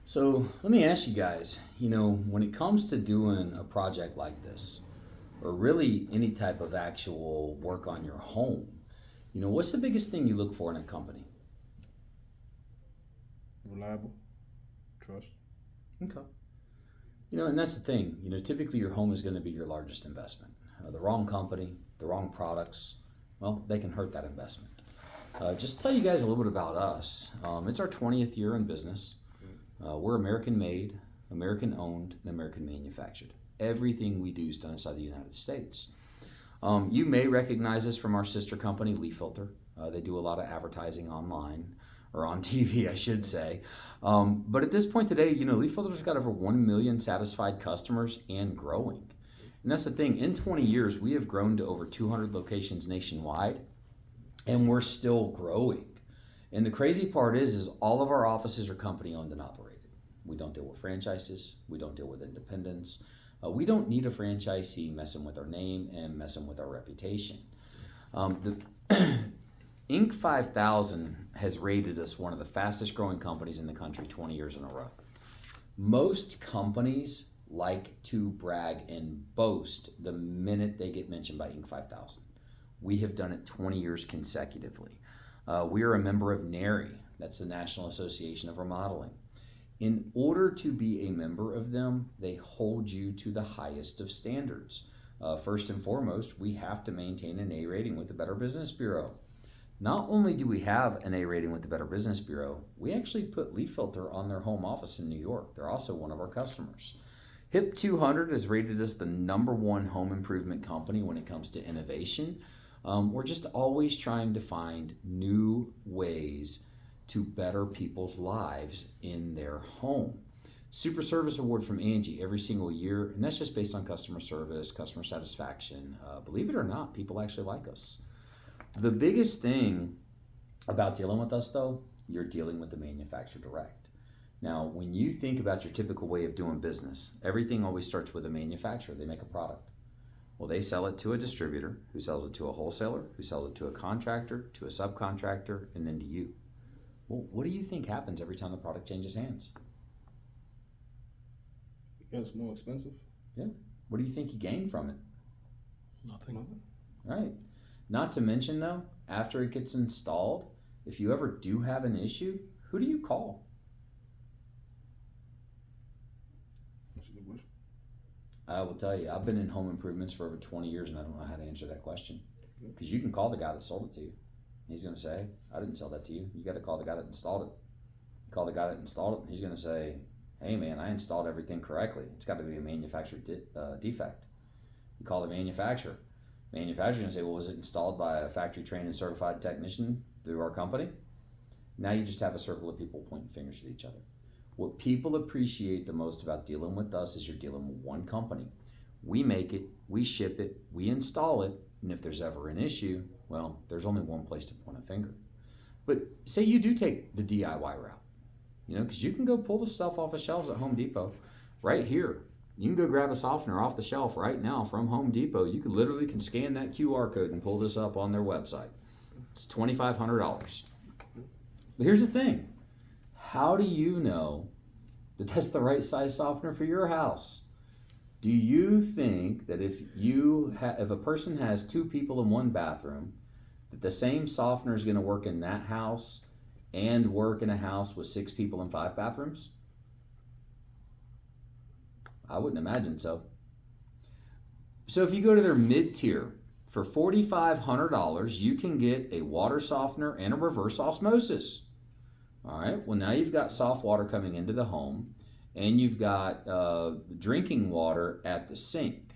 So let me ask you guys, when it comes to doing a project like this, or really any type of actual work on your home, what's the biggest thing you look for in a company? Reliable, trust. Okay. And that's the thing. Typically your home is going to be your largest investment. The wrong company, the wrong products, well, they can hurt that investment. Just to tell you guys a little bit about us. It's our 20th year in business. We're American made, American owned, and American manufactured. Everything we do is done inside the United States. You may recognize us from our sister company, Leaf Filter. They do a lot of advertising online, or on TV, I should say. But at this point today, Leaf Filter's got over 1 million satisfied customers and growing. And that's the thing. In 20 years, we have grown to over 200 locations nationwide, and we're still growing. And the crazy part is all of our offices are company owned and operated. We don't deal with franchises. We don't deal with independents. We don't need a franchisee messing with our name and messing with our reputation. The Inc. 5000 has rated us one of the fastest growing companies in the country 20 years in a row. Most companies like to brag and boast the minute they get mentioned by Inc. 5000. We have done it 20 years consecutively. We are a member of NARI, that's the National Association of Remodeling. In order to be a member of them, they hold you to the highest of standards. First and foremost, we have to maintain an A rating with the Better Business Bureau. Not only do we have an A rating with the Better Business Bureau, we actually put Leaf Filter on their home office in New York. They're also one of our customers. HIP 200 has rated us the number one home improvement company when it comes to innovation. We're just always trying to find new ways to better people's lives in their home. Super Service Award from Angie every single year, and that's just based on customer service, customer satisfaction. Believe it or not, people actually like us. The biggest thing about dealing with us, though, you're dealing with the manufacturer direct. Now, when you think about your typical way of doing business, everything always starts with a manufacturer. They make a product. Well, they sell it to a distributor, who sells it to a wholesaler, who sells it to a contractor, to a subcontractor, and then to you. Well, what do you think happens every time the product changes hands? Yeah, it's more expensive. Yeah. What do you think you gain from it? Nothing. Right. Not to mention, though, after it gets installed, if you ever do have an issue, who do you call? That's a good question. I will tell you, I've been in home improvements for over 20 years and I don't know how to answer that question. Because you can call the guy that sold it to you. He's going to say, I didn't sell that to you. You got to call the guy that installed it. You call the guy that installed it, and he's going to say, hey man, I installed everything correctly. It's got to be a manufacturer defect. You call the manufacturer. Manufacturer's going to say, well, was it installed by a factory trained and certified technician through our company? Now you just have a circle of people pointing fingers at each other. What people appreciate the most about dealing with us is you're dealing with one company. We make it, we ship it, we install it, and if there's ever an issue, well, there's only one place to point a finger. But say you do take the DIY route, because you can go pull the stuff off the shelves at Home Depot right here. You can go grab a softener off the shelf right now from Home Depot. You can literally scan that QR code and pull this up on their website. It's $2,500. But here's the thing. How do you know that that's the right size softener for your house? Do you think that if a person has two people in one bathroom, that the same softener is going to work in that house and work in a house with 6 people and 5 bathrooms? I wouldn't imagine so. So if you go to their mid-tier, for $4,500, you can get a water softener and a reverse osmosis. All right, well, now you've got soft water coming into the home, and you've got drinking water at the sink.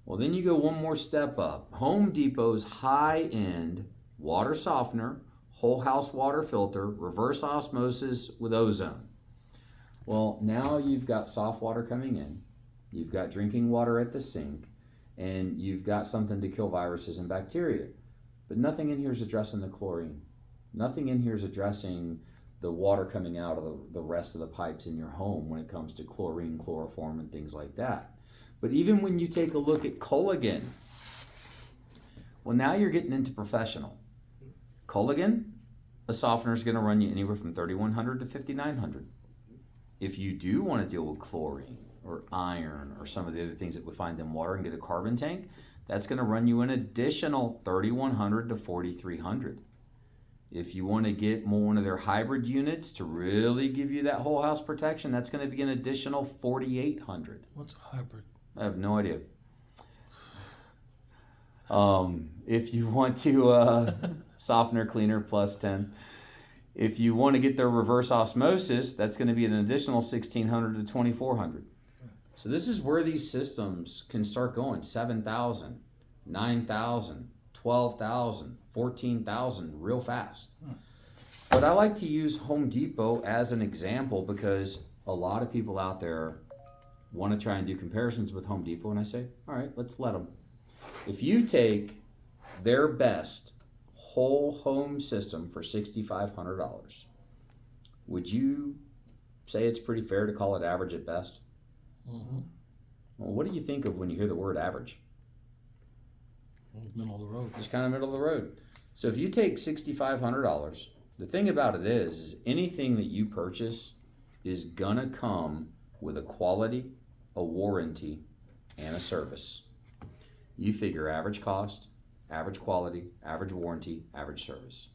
Well, then you go one more step up. Home Depot's high-end water softener, whole house water filter, reverse osmosis with ozone. Well, now you've got soft water coming in, you've got drinking water at the sink, and you've got something to kill viruses and bacteria. But nothing in here is addressing the chlorine. Nothing in here is addressing the water coming out of the rest of the pipes in your home when it comes to chlorine, chloroform, and things like that. But even when you take a look at Culligan, well, now you're getting into professional. Culligan, a softener is going to run you anywhere from $3,100 to $5,900. if you do want to deal with chlorine or iron or some of the other things that we find in water and get a carbon tank, that's going to run you an additional $3,100 to $4,300. If you want to get one of their hybrid units to really give you that whole house protection, that's going to be an additional $4,800. What's a hybrid? I have no idea. If you want to softener, cleaner, plus 10. If you want to get their reverse osmosis, that's going to be an additional $1,600 to $2,400. So this is where these systems can start going. 7,000, 9,000, 12,000, 14,000 real fast. But I like to use Home Depot as an example because a lot of people out there want to try and do comparisons with Home Depot, and I say, all right, let's let them. If you take their best whole home system for $6,500, would you say it's pretty fair to call it average at best? Mm-hmm. Well, what do you think of when you hear the word average? Middle of the road. Just kind of middle of the road. So if you take $6,500, the thing about it is anything that you purchase is gonna come with a quality, a warranty, and a service. You figure average cost, average quality, average warranty, average service.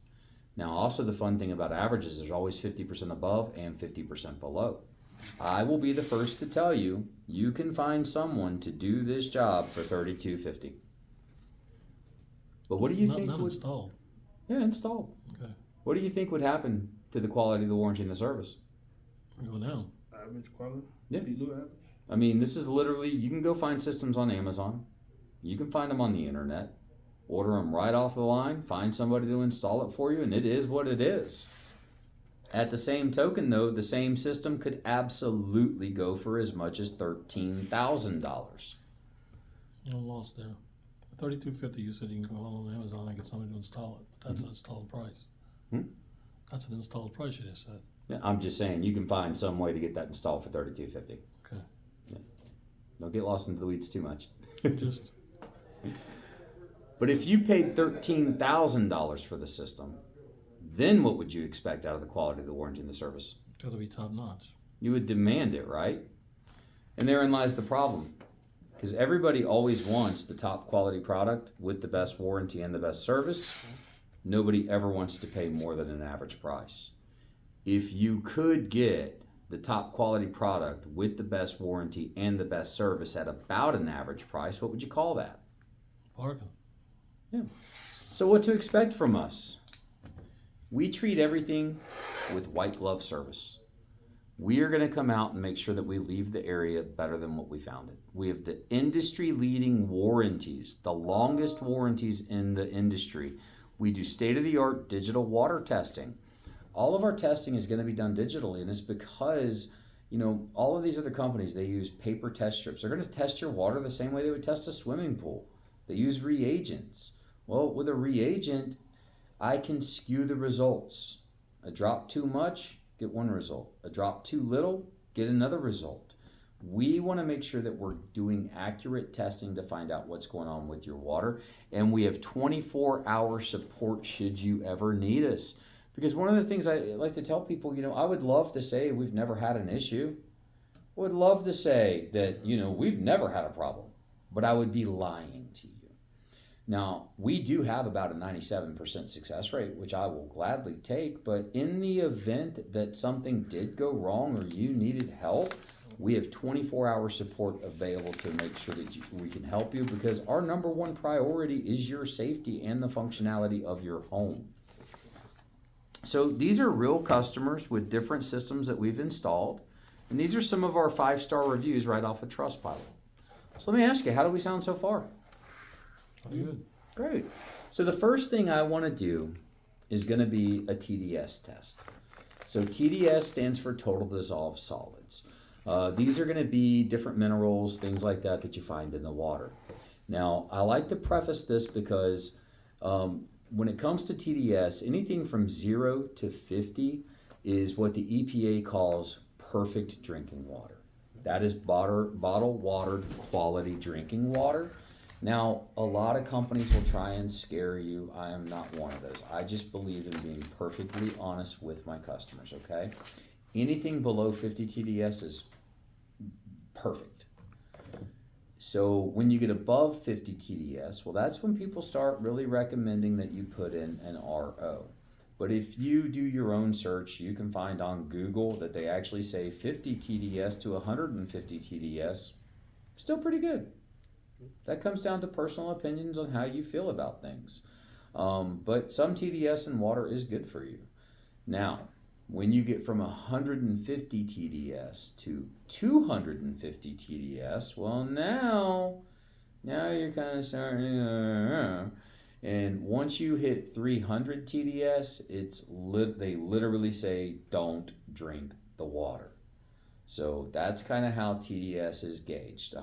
Now also the fun thing about averages, there's always 50% above and 50% below. I will be the first to tell you, you can find someone to do this job for $3,250. But what do you think Not would... installed. Yeah, installed. Okay. What do you think would happen to the quality, the warranty, and the service? Go down. Average quality? Yeah. Below average? I mean, this is literally, you can go find systems on Amazon. You can find them on the internet. Order them right off the line. Find somebody to install it for you, and it is what it is. At the same token, though, the same system could absolutely go for as much as $13,000. I'm lost there. $3,250. You said you can go on Amazon and get somebody to install it. But that's an installed price. That's an installed price you just said. Yeah, I'm just saying, you can find some way to get that installed for $3,250. Okay. Yeah. Don't get lost into the weeds too much. Just But if you paid $13,000 for the system, then what would you expect out of the quality of the warranty and the service? got to be top notch. You would demand it, right? And therein lies the problem. Because everybody always wants the top quality product with the best warranty and the best service. Nobody ever wants to pay more than an average price. If you could get the top quality product with the best warranty and the best service at about an average price, what would you call that? Bargain. Yeah. So what to expect from us? We treat everything with white glove service. We are going to come out and make sure that we leave the area better than what we found it. We have the industry leading warranties, the longest warranties in the industry. We do state-of-the-art digital water testing. All of our testing is going to be done digitally, and it's because, you know, all of these other companies, they use paper test strips. They're going to test your water the same way they would test a swimming pool. They use reagents. Well, with a reagent, I can skew the results. A drop too much, get one result. A drop too little, get another result. We want to make sure that we're doing accurate testing to find out what's going on with your water. And we have 24-hour support should you ever need us. Because one of the things I like to tell people, you know, I would love to say we've never had an issue. I would love to say that, you know, we've never had a problem. But I would be lying to you. Now, we do have about a 97% success rate, which I will gladly take. But in the event that something did go wrong or you needed help, we have 24-hour support available to make sure that we can help you, because our number one priority is your safety and the functionality of your home. So these are real customers with different systems that we've installed. And these are some of our 5-star reviews right off of Trustpilot. So let me ask you, how do we sound so far? Pretty good. Great. So the first thing I want to do is going to be a TDS test. So TDS stands for Total Dissolved Solids. These are going to be different minerals, things like that that you find in the water. Now, I like to preface this because when it comes to TDS, anything from 0 to 50 is what the EPA calls perfect drinking water. That is bottled water quality drinking water. Now, a lot of companies will try and scare you. I am not one of those. I just believe in being perfectly honest with my customers, okay? Anything below 50 TDS is perfect. So when you get above 50 TDS, well, that's when people start really recommending that you put in an RO. But if you do your own search, you can find on Google that they actually say 50 TDS to 150 TDS, still pretty good. That comes down to personal opinions on how you feel about things. But some TDS in water is good for you. Now, when you get from 150 TDS to 250 TDS, well, now you're kind of starting. And once you hit 300 TDS, they literally say don't drink the water. So that's kind of how TDS is gauged.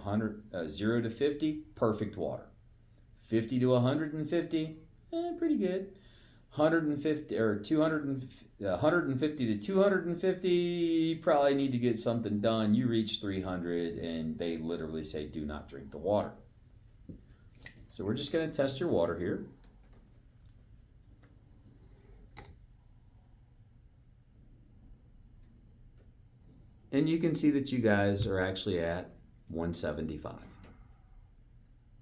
0 to 50, perfect water. 50 to 150, pretty good. 150 or 150 to 250, you probably need to get something done. You reach 300 and they literally say do not drink the water. So we're just going to test your water here. And you can see that you guys are actually at 175.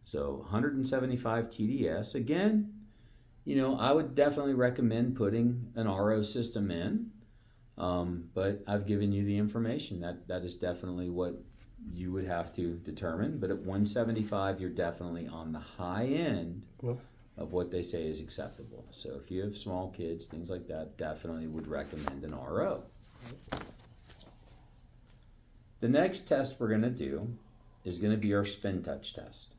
So 175 TDS. Again, I would definitely recommend putting an RO system in, but I've given you the information. That is definitely what you would have to determine. But at 175, you're definitely on the high end of what they say is acceptable. So if you have small kids, things like that, definitely would recommend an RO. The next test we're going to do is going to be our spin touch test.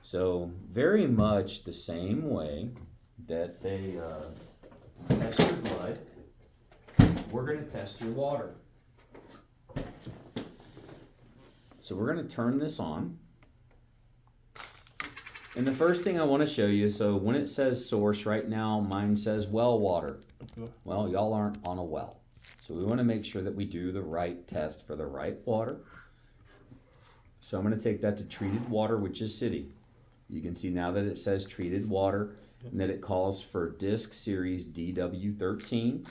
So very much the same way that they test your blood, we're going to test your water. So we're going to turn this on. And the first thing I want to show you, so when it says source right now, mine says well water. Well, y'all aren't on a well. So we want to make sure that we do the right test for the right water. So I'm going to take that to treated water, which is city. You can see now that it says treated water and that it calls for disc series DW13.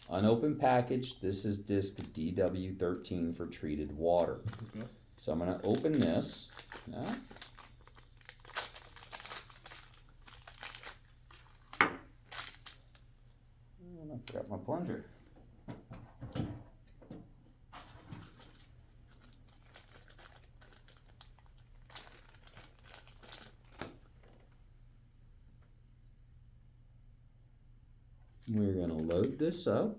Unopened package, this is disc DW13 for treated water. Okay. So I'm going to open this. I forgot my plunger. We're going to load this up.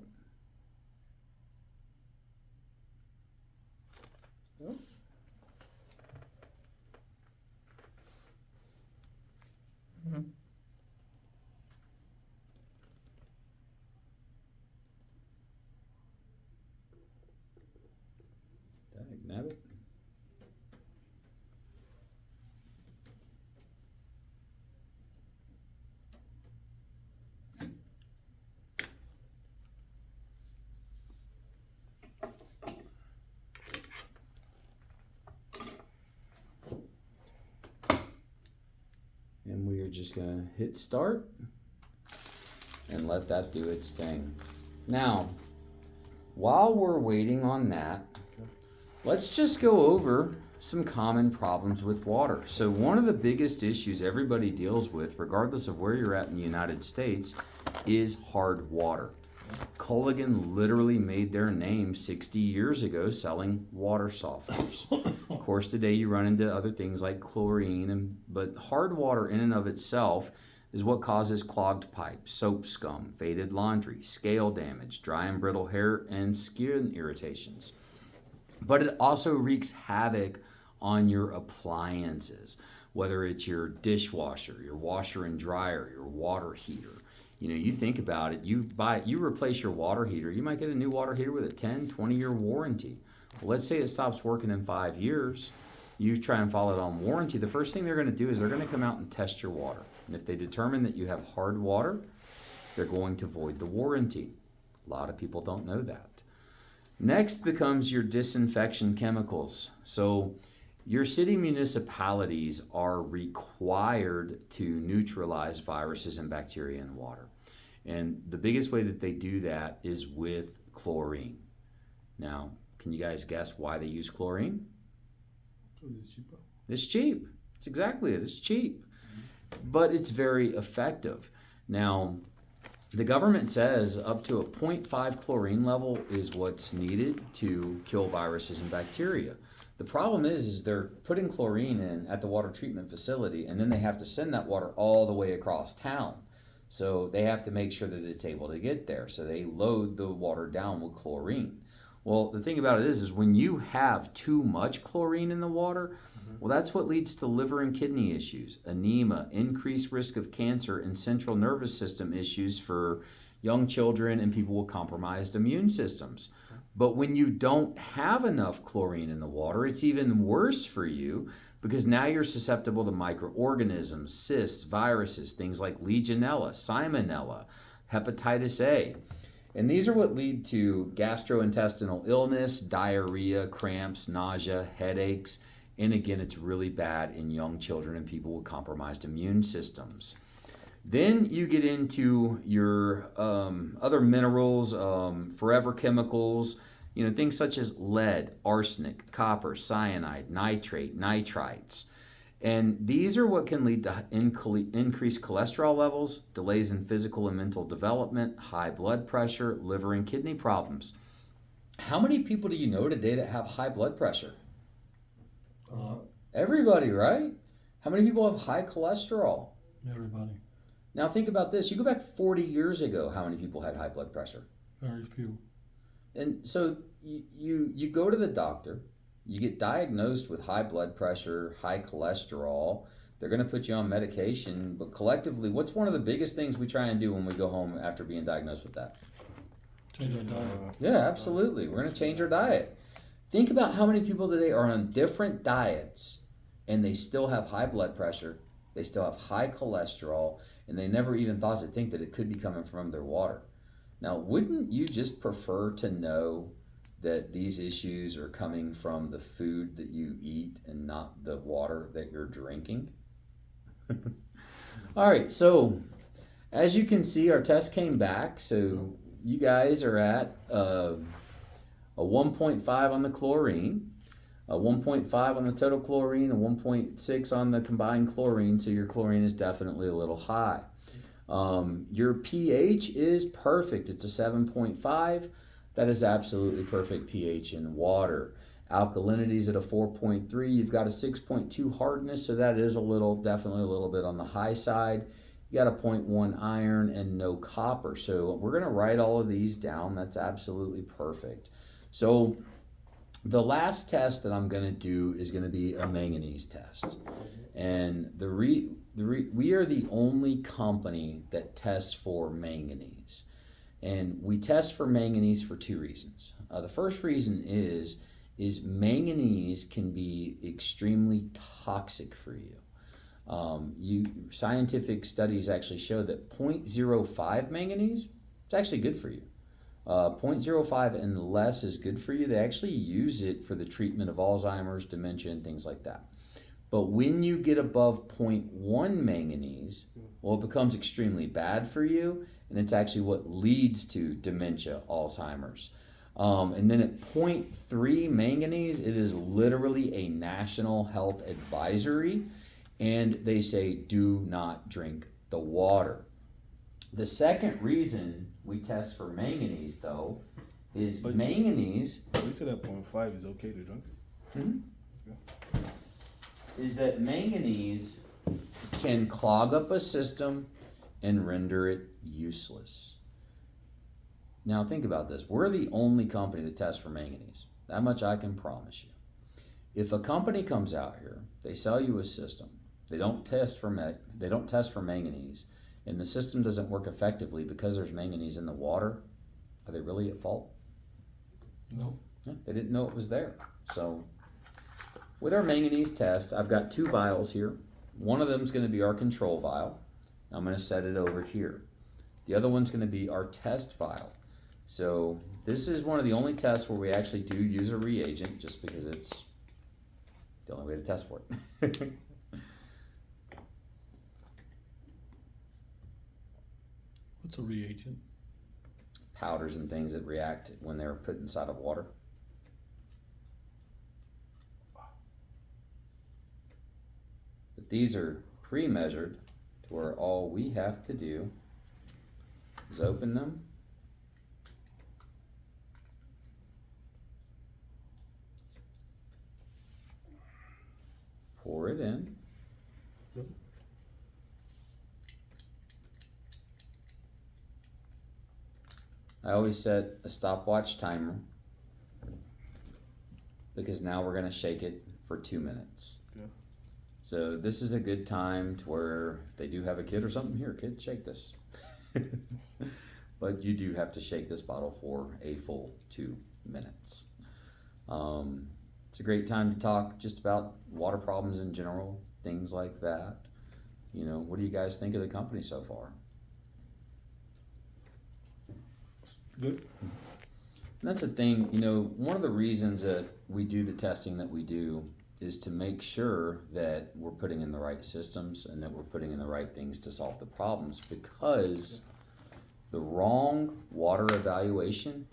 Dagnabbit. And we are just going to hit start and let that do its thing. Now, while we're waiting on that, let's just go over some common problems with water. So one of the biggest issues everybody deals with, regardless of where you're at in the United States, is hard water. Culligan literally made their name 60 years ago selling water softeners. Of course, today you run into other things like chlorine, but hard water in and of itself is what causes clogged pipes, soap scum, faded laundry, scale damage, dry and brittle hair, and skin irritations. But it also wreaks havoc on your appliances, whether it's your dishwasher, your washer and dryer, your water heater. You think about it, you replace your water heater, you might get a new water heater with a 10, 20-year warranty. Well, let's say it stops working in 5 years. You try and follow it on warranty. The first thing they're going to do is they're going to come out and test your water. And if they determine that you have hard water, they're going to void the warranty. A lot of people don't know that. Next becomes your disinfection chemicals. So your city municipalities are required to neutralize viruses and bacteria in water. And the biggest way that they do that is with chlorine. Now, can you guys guess why they use chlorine? It's cheaper. It's cheap. It's exactly it. It's cheap. But it's very effective. Now, the government says up to a 0.5 chlorine level is what's needed to kill viruses and bacteria. The problem is they're putting chlorine in at the water treatment facility, and then they have to send that water all the way across town. So they have to make sure that it's able to get there. So they load the water down with chlorine. Well, the thing about it is when you have too much chlorine in the water, well, that's what leads to liver and kidney issues, anemia, increased risk of cancer, and central nervous system issues for young children and people with compromised immune systems. But when you don't have enough chlorine in the water, it's even worse for you because now you're susceptible to microorganisms, cysts, viruses, things like Legionella, Salmonella, hepatitis A. And these are what lead to gastrointestinal illness, diarrhea, cramps, nausea, headaches. And again, it's really bad in young children and people with compromised immune systems. Then you get into your other minerals, forever chemicals, things such as lead, arsenic, copper, cyanide, nitrate, nitrites. And these are what can lead to increased cholesterol levels, delays in physical and mental development, high blood pressure, liver and kidney problems. How many people do you know today that have high blood pressure? Everybody, right? How many people have high cholesterol? Everybody. Now think about this. You go back 40 years ago, how many people had high blood pressure? Very few. And so you go to the doctor, you get diagnosed with high blood pressure, high cholesterol. They're going to put you on medication. But collectively, what's one of the biggest things we try and do when we go home after being diagnosed with that? Change our diet. Yeah, absolutely. We're going to change our diet. Think about how many people today are on different diets and they still have high blood pressure, they still have high cholesterol, and they never even thought to think that it could be coming from their water. Now, wouldn't you just prefer to know that these issues are coming from the food that you eat and not the water that you're drinking? All right, so as you can see, our test came back. So you guys are at a 1.5 on the chlorine, a 1.5 on the total chlorine, a 1.6 on the combined chlorine, so your chlorine is definitely a little high. Your pH is perfect. It's a 7.5. That is absolutely perfect pH in water. Alkalinity is at a 4.3. You've got a 6.2 hardness, so that is definitely a little bit on the high side. You got a 0.1 iron and no copper. So we're going to write all of these down. That's absolutely perfect. So the last test that I'm going to do is going to be a manganese test. And we are the only company that tests for manganese. And we test for manganese for two reasons. The first reason is manganese can be extremely toxic for you. Scientific studies actually show that 0.05 manganese is actually good for you. 0.05 and less is good for you. They actually use it for the treatment of Alzheimer's, dementia, and things like that. But when you get above 0.1 manganese, well, it becomes extremely bad for you, and it's actually what leads to dementia, Alzheimer's. And then at 0.3 manganese, it is literally a national health advisory, and they say do not drink the water. The second reason we test for manganese, though, is manganese. You said that 0.5 is okay to drink? Is that manganese can clog up a system and render it useless. Now think about this. We're the only company that tests for manganese. That much I can promise you. If a company comes out here, they sell you a system, they don't test for manganese, and the system doesn't work effectively because there's manganese in the water, are they really at fault? No. Yeah, they didn't know it was there. So with our manganese test, I've got two vials here. One of them is going to be our control vial. I'm going to set it over here. The other one's going to be our test vial. So this is one of the only tests where we actually do use a reagent just because it's the only way to test for it. What's a reagent? powders and things that react when they're put inside of water. But these are pre-measured to where all we have to do is open them, pour it in, I always set a stopwatch timer because now we're going to shake it for 2 minutes. Yeah. So this is a good time to where if they do have a kid or something, here, kid, shake this. But you do have to shake this bottle for a full 2 minutes. It's a great time to talk just about water problems in general, things like that. You know, what do you guys think of the company so far? Good. And that's the thing, you know, one of the reasons that we do the testing that we do is to make sure that we're putting in the right systems and that we're putting in the right things to solve the problems, because the wrong water evaluation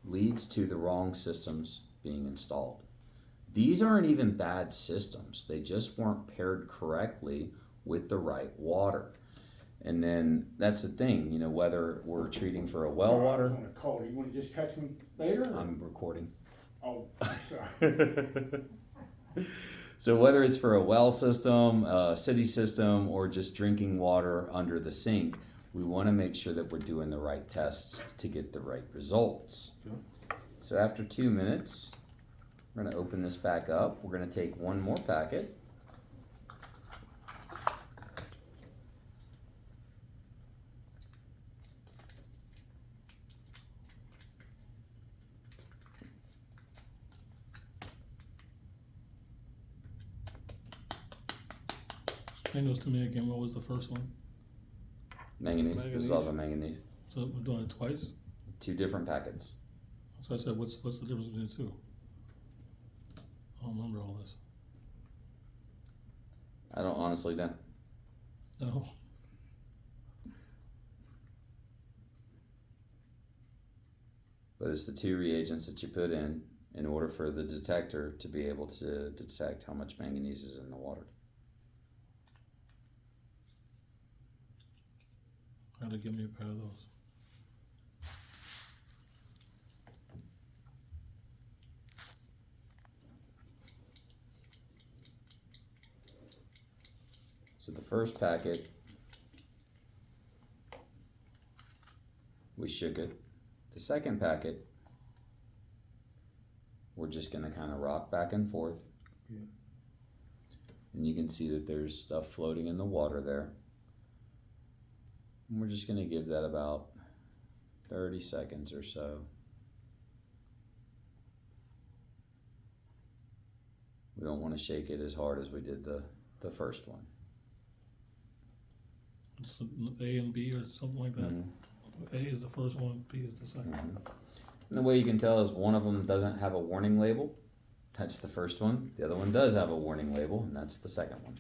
leads to the wrong systems being installed. These aren't even bad systems. They just weren't paired correctly with the right water. And then that's the thing, you know, whether we're treating for a well Sorry, I was water. on a call. You want to just catch me later? I'm recording. Oh, I'm sorry. So whether it's for a well system, a city system, or just drinking water under the sink, we want to make sure that we're doing the right tests to get the right results. Yeah. So after 2 minutes, we're going to open this back up. We're going to take one more packet. Explain those to me again. What was the first one? Manganese. This is Manganese. also manganese. So we're doing it twice? 2 different packets. So I said, what's the difference between the two? I don't remember all this. I don't honestly know. No. But it's the 2 reagents that you put in order for the detector to be able to detect how much manganese is in the water. Gotta give me a pair of those. So the first packet, we shook it. The second packet, we're just gonna kind of rock back and forth. Yeah. And you can see that there's stuff floating in the water there. And we're just gonna give that about 30 seconds or so. We don't want to shake it as hard as we did the first one. It's A and B or something like that. Mhm. A is the first one, B is the second. Mhm. And the way you can tell is one of them doesn't have a warning label. That's the first one. The other one does have a warning label, and that's the second one.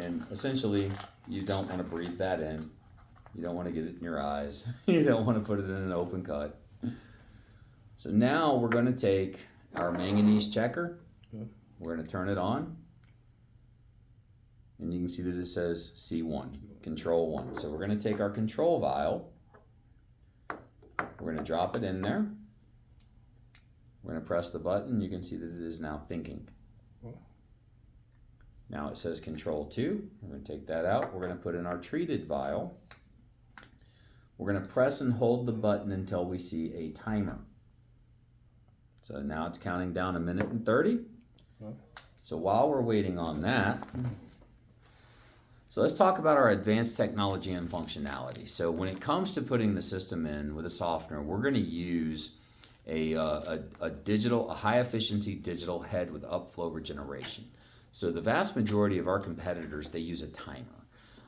And essentially, you don't want to breathe that in. You don't want to get it in your eyes. You don't want to put it in an open cut. So now we're going to take our manganese checker. Yeah. We're going to turn it on. And you can see that it says C1, control 1. So we're going to take our control vial. We're going to drop it in there. We're going to press the button. You can see that it is now thinking. Oh. Now it says control 2. We're going to take that out. We're going to put in our treated vial. We're going to press and hold the button until we see a timer. So now it's counting down 1 minute and 30. Oh. So while we're waiting on that, so let's talk about our advanced technology and functionality. So when it comes to putting the system in with a softener, we're going to use a high efficiency digital head with upflow regeneration. So the vast majority of our competitors, they use a timer.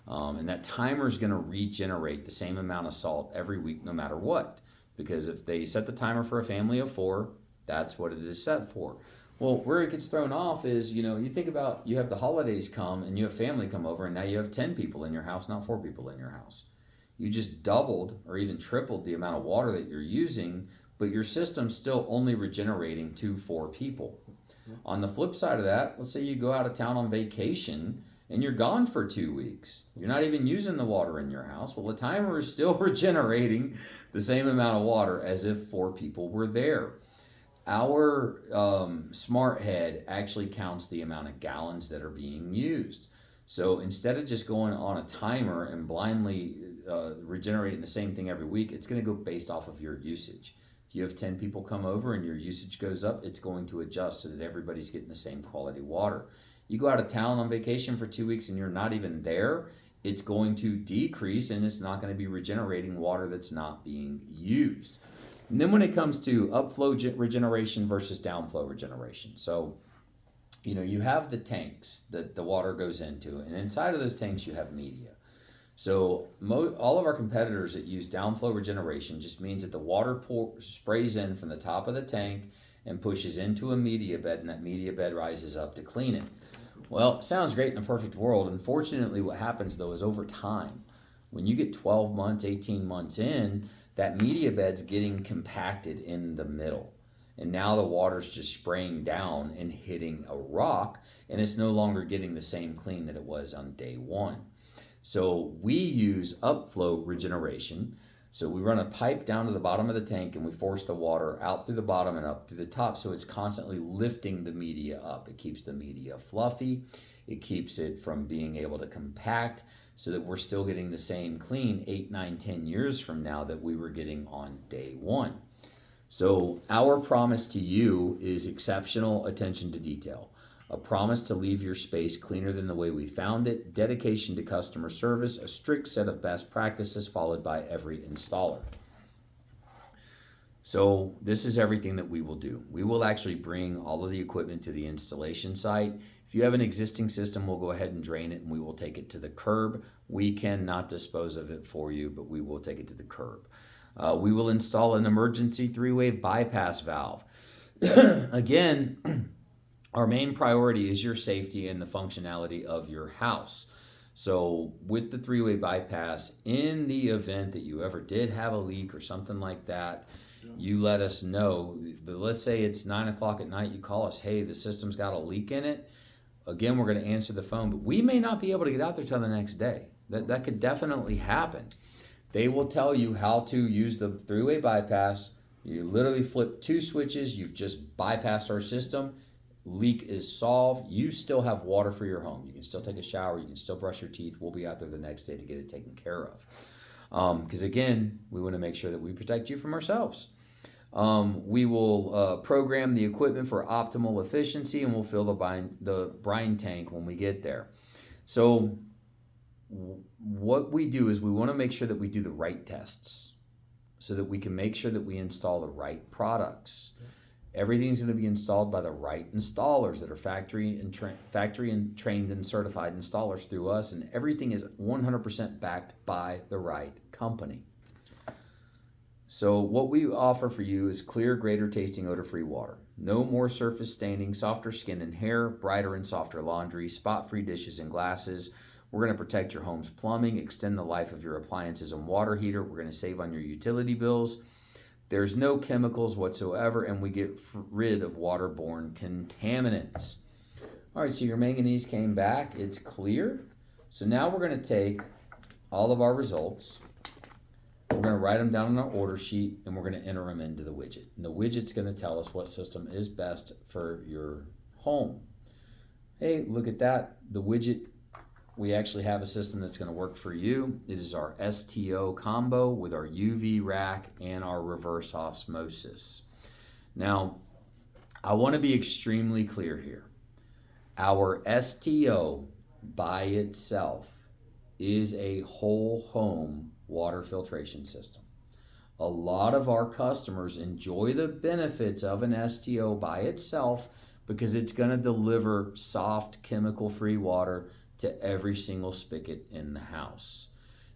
And that timer is going to regenerate the same amount of salt every week no matter what. Because if they set the timer for a family of 4, that's what it is set for. Well, where it gets thrown off is, you know, you think about, you have the holidays come and you have family come over and now you have 10 people in your house, not 4 people in your house. You just doubled or even tripled the amount of water that you're using, but your system's still only regenerating to 4 people. On the flip side of that, let's say you go out of town on vacation and you're gone for 2 weeks. You're not even using the water in your house. Well, the timer is still regenerating the same amount of water as if 4 people were there. Our smart head actually counts the amount of gallons that are being used. So instead of just going on a timer and blindly regenerating the same thing every week, it's going to go based off of your usage. If you have 10 people come over and your usage goes up, it's going to adjust so that everybody's getting the same quality water. You go out of town on vacation for 2 weeks and you're not even there, it's going to decrease and it's not going to be regenerating water that's not being used. And then when it comes to upflow regeneration versus downflow regeneration. So, you have the tanks that the water goes into, and inside of those tanks you have media. So all of our competitors that use downflow regeneration just means that the water sprays in from the top of the tank and pushes into a media bed, and that media bed rises up to clean it. Well, it sounds great in a perfect world. Unfortunately, what happens though is over time, when you get 12 months, 18 months in, that media bed's getting compacted in the middle. And now the water's just spraying down and hitting a rock, and it's no longer getting the same clean that it was on day one. So we use upflow regeneration. So we run a pipe down to the bottom of the tank and we force the water out through the bottom and up through the top. So it's constantly lifting the media up. It keeps the media fluffy. It keeps it from being able to compact so that we're still getting the same clean 8, 9, 10 years from now that we were getting on day one. So our promise to you is exceptional attention to detail. A promise to leave your space cleaner than the way we found it, dedication to customer service, a strict set of best practices followed by every installer. So this is everything that we will do. We will actually bring all of the equipment to the installation site. If you have an existing system, we'll go ahead and drain it and we will take it to the curb. We cannot dispose of it for you, but we will take it to the curb. We will install an emergency 3-way bypass valve. Again, our main priority is your safety and the functionality of your house. So with the 3-way bypass, in the event that you ever did have a leak or something like that, you let us know. But let's say it's 9 o'clock at night, you call us, hey, the system's got a leak in it. Again, we're going to answer the phone, but we may not be able to get out there till the next day. That could definitely happen. They will tell you how to use the 3-way bypass. You literally flip 2 switches, you've just bypassed our system. Leak is solved. You still have water for your home. You can still take a shower. You can still brush your teeth. We'll be out there the next day to get it taken care of. Because again, we want to make sure that we protect you from ourselves. We will program the equipment for optimal efficiency, and we'll fill the brine tank when we get there. So what we do is we want to make sure that we do the right tests so that we can make sure that we install the right products. Everything's going to be installed by the right installers that are factory and trained and certified installers through us, and everything is 100% backed by the right company. So what we offer for you is clear, greater tasting, odor-free water. No more surface staining, softer skin and hair, brighter and softer laundry, spot-free dishes and glasses. We're going to protect your home's plumbing, extend the life of your appliances and water heater. We're going to save on your utility bills. There's no chemicals whatsoever, and we get rid of waterborne contaminants. All right, so your manganese came back. It's clear. So now we're going to take all of our results. We're going to write them down on our order sheet, and we're going to enter them into the widget. And the widget's going to tell us what system is best for your home. Hey, look at that. The widget, we actually have a system that's going to work for you. It is our STO combo with our UV rack and our reverse osmosis. Now, I want to be extremely clear here. Our STO by itself is a whole home water filtration system. A lot of our customers enjoy the benefits of an STO by itself because it's going to deliver soft, chemical-free water to every single spigot in the house.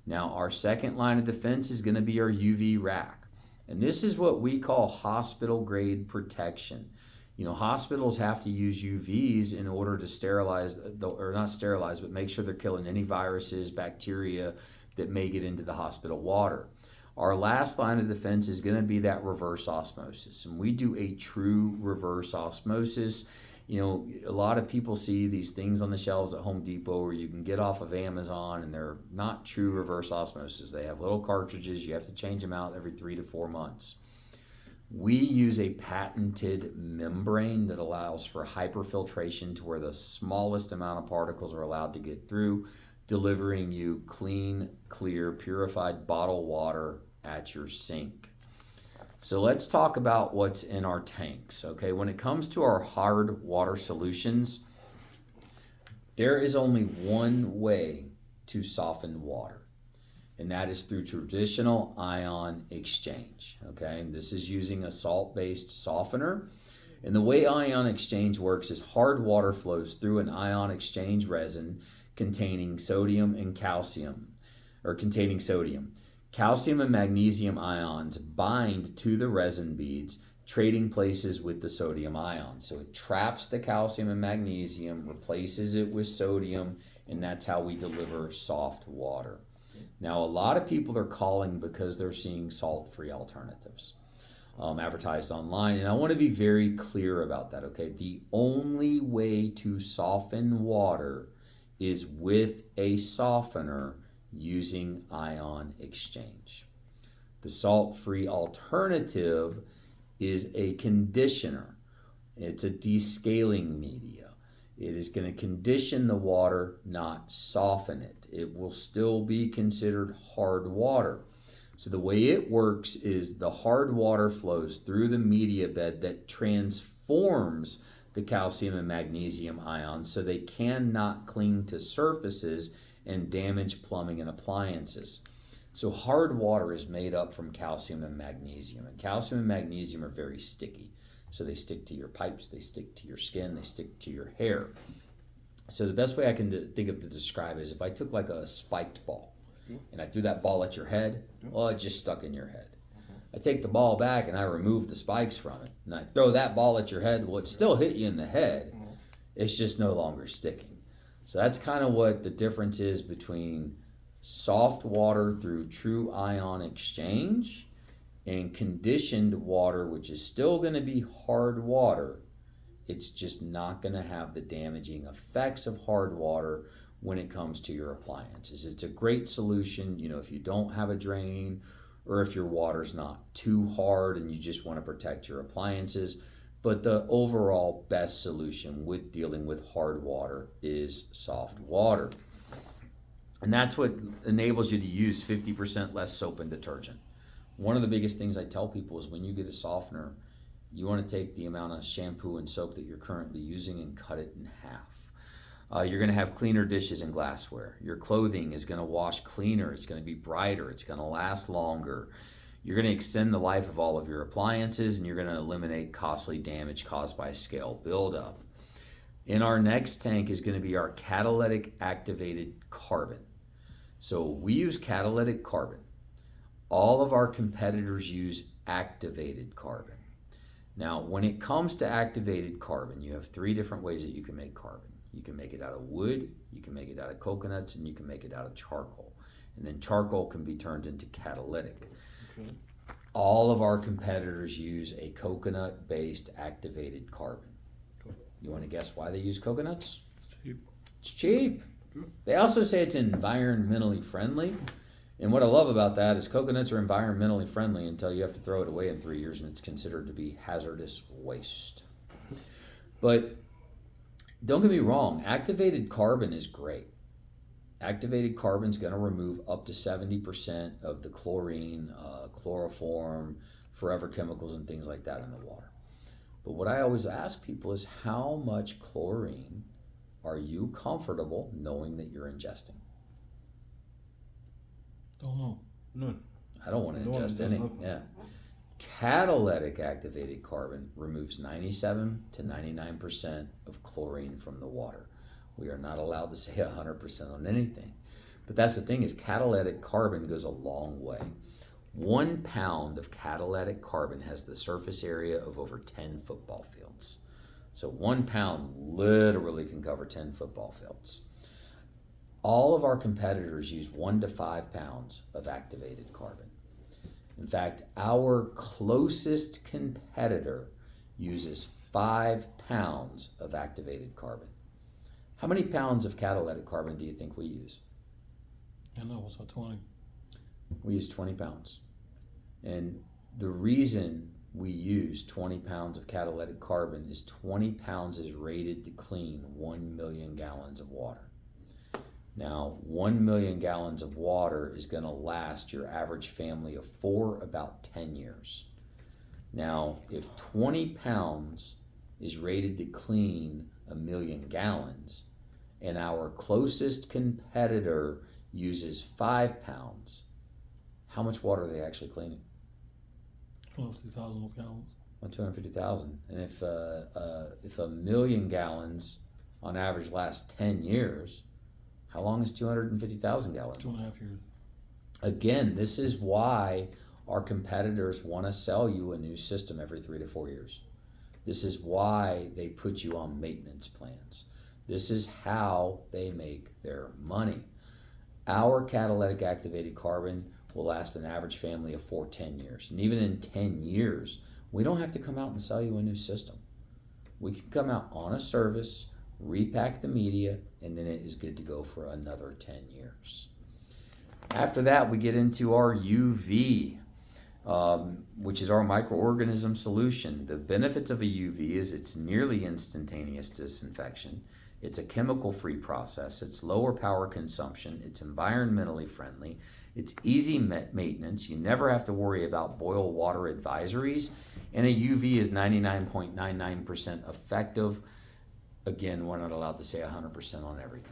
Now, our second line of defense is going to be our UV rack. And this is what we call hospital grade protection. You know, hospitals have to use UVs in order to sterilize, or not sterilize, but make sure they're killing any viruses, bacteria that may get into the hospital water. Our last line of defense is going to be that reverse osmosis. And we do a true reverse osmosis. You know, a lot of people see these things on the shelves at Home Depot or you can get off of Amazon, and they're not true reverse osmosis. They have little cartridges. You have to change them out every 3 to 4 months. We use a patented membrane that allows for hyperfiltration to where the smallest amount of particles are allowed to get through, delivering you clean, clear, purified bottled water at your sink. So let's talk about what's in our tanks. Okay, when it comes to our hard water solutions, there is only one way to soften water, and that is through traditional ion exchange. Okay, this is using a salt-based softener. And the way ion exchange works is hard water flows through an ion exchange resin containing sodium and calcium, or containing sodium. Calcium and magnesium ions bind to the resin beads, trading places with the sodium ion. So it traps the calcium and magnesium, replaces it with sodium, and that's how we deliver soft water. Now, a lot of people are calling because they're seeing salt-free alternatives advertised online, and I want to be very clear about that, okay? The only way to soften water is with a softener using ion exchange. The salt-free alternative is a conditioner. It's a descaling media. It is going to condition the water, not soften it. It will still be considered hard water. So the way it works is the hard water flows through the media bed that transforms the calcium and magnesium ions so they cannot cling to surfaces and damage plumbing and appliances. So hard water is made up from calcium and magnesium, and calcium and magnesium are very sticky. So they stick to your pipes, they stick to your skin, they stick to your hair. So the best way I can think of to describe it is if I took like a spiked ball and I threw that ball at your head, well, it just stuck in your head. I take the ball back and I remove the spikes from it, and I throw that ball at your head, well, it still hit you in the head. It's just no longer sticking. So that's kind of what the difference is between soft water through true ion exchange and conditioned water, which is still going to be hard water. It's just not going to have the damaging effects of hard water when it comes to your appliances. It's a great solution, you know, if you don't have a drain or if your water's not too hard and you just want to protect your appliances. But the overall best solution with dealing with hard water is soft water. And that's what enables you to use 50% less soap and detergent. One of the biggest things I tell people is when you get a softener, you want to take the amount of shampoo and soap that you're currently using and cut it in half. You're going to have cleaner dishes and glassware. Your clothing is going to wash cleaner. It's going to be brighter. It's going to last longer. You're going to extend the life of all of your appliances, and you're going to eliminate costly damage caused by scale buildup. In our next tank is going to be our catalytic activated carbon. So we use catalytic carbon. All of our competitors use activated carbon. Now, when it comes to activated carbon, you have 3 different ways that you can make carbon. You can make it out of wood, you can make it out of coconuts, and you can make it out of charcoal. And then charcoal can be turned into catalytic. Okay. All of our competitors use a coconut-based activated carbon. You want to guess why they use coconuts? It's cheap. It's cheap. They also say it's environmentally friendly. And what I love about that is coconuts are environmentally friendly until you have to throw it away in 3 years and it's considered to be hazardous waste. But don't get me wrong, activated carbon is great. Activated carbon is going to remove up to 70% of the chlorine, chloroform, forever chemicals, and things like that in the water. But what I always ask people is how much chlorine are you comfortable knowing that you're ingesting? Don't know. None. I don't want to No, ingest there's any. nothing. Yeah. Catalytic activated carbon removes 97 to 99% of chlorine from the water. We are not allowed to say 100% on anything. But that's the thing is catalytic carbon goes a long way. 1 pound of catalytic carbon has the surface area of over 10 football fields. So 1 pound literally can cover 10 football fields. All of our competitors use 1 to 5 pounds of activated carbon. In fact, our closest competitor uses 5 pounds of activated carbon. How many pounds of catalytic carbon do you think we use? I know, what's that, 20? We use 20 pounds. And the reason we use 20 pounds of catalytic carbon is 20 pounds is rated to clean 1 million gallons of water. Now, 1 million gallons of water is going to last your average family of 4 about 10 years. Now, if 20 pounds is rated to clean 1 million gallons, and our closest competitor uses 5 pounds, how much water are they actually cleaning? 250,000 gallons. 250,000. And if 1 million gallons on average lasts 10 years, how long is 250,000 gallons? 2.5 years. Again, this is why our competitors want to sell you a new system every 3 to 4 years. This is why they put you on maintenance plans. This is how they make their money. Our catalytic activated carbon will last an average family of 10 years. And even in 10 years, we don't have to come out and sell you a new system. We can come out on a service, repack the media, and then it is good to go for another 10 years. After that, we get into our UV, which is our microorganism solution. The benefits of a UV is it's nearly instantaneous disinfection. It's a chemical-free process. It's lower power consumption. It's environmentally friendly. It's easy maintenance. You never have to worry about boil water advisories. And a UV is 99.99% effective. Again, we're not allowed to say 100% on everything.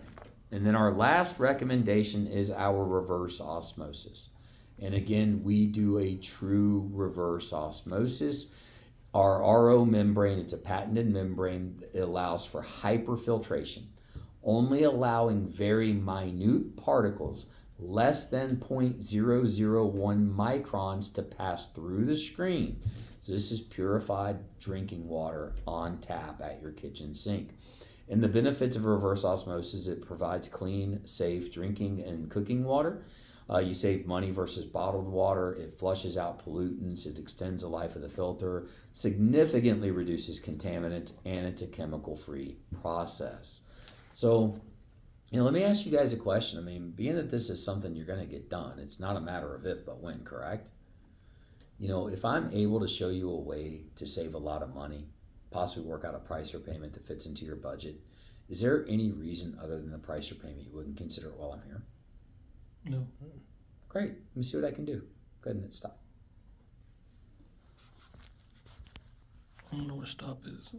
And then our last recommendation is our reverse osmosis. And again, we do a true reverse osmosis. Our RO membrane, it's a patented membrane. It allows for hyperfiltration, only allowing very minute particles, less than 0.001 microns, to pass through the screen. So this is purified drinking water on tap at your kitchen sink. And the benefits of reverse osmosis, it provides clean, safe drinking and cooking water. You save money versus bottled water. It flushes out pollutants. It extends the life of the filter, significantly reduces contaminants, and it's a chemical-free process. So, let me ask you guys a question. I mean, being that this is something you're going to get done, it's not a matter of if, but when, correct? If I'm able to show you a way to save a lot of money, possibly work out a price or payment that fits into your budget, is there any reason other than the price or payment you wouldn't consider it while I'm here? No. Great. Let me see what I can do. Go ahead and hit stop. I don't know where stop is.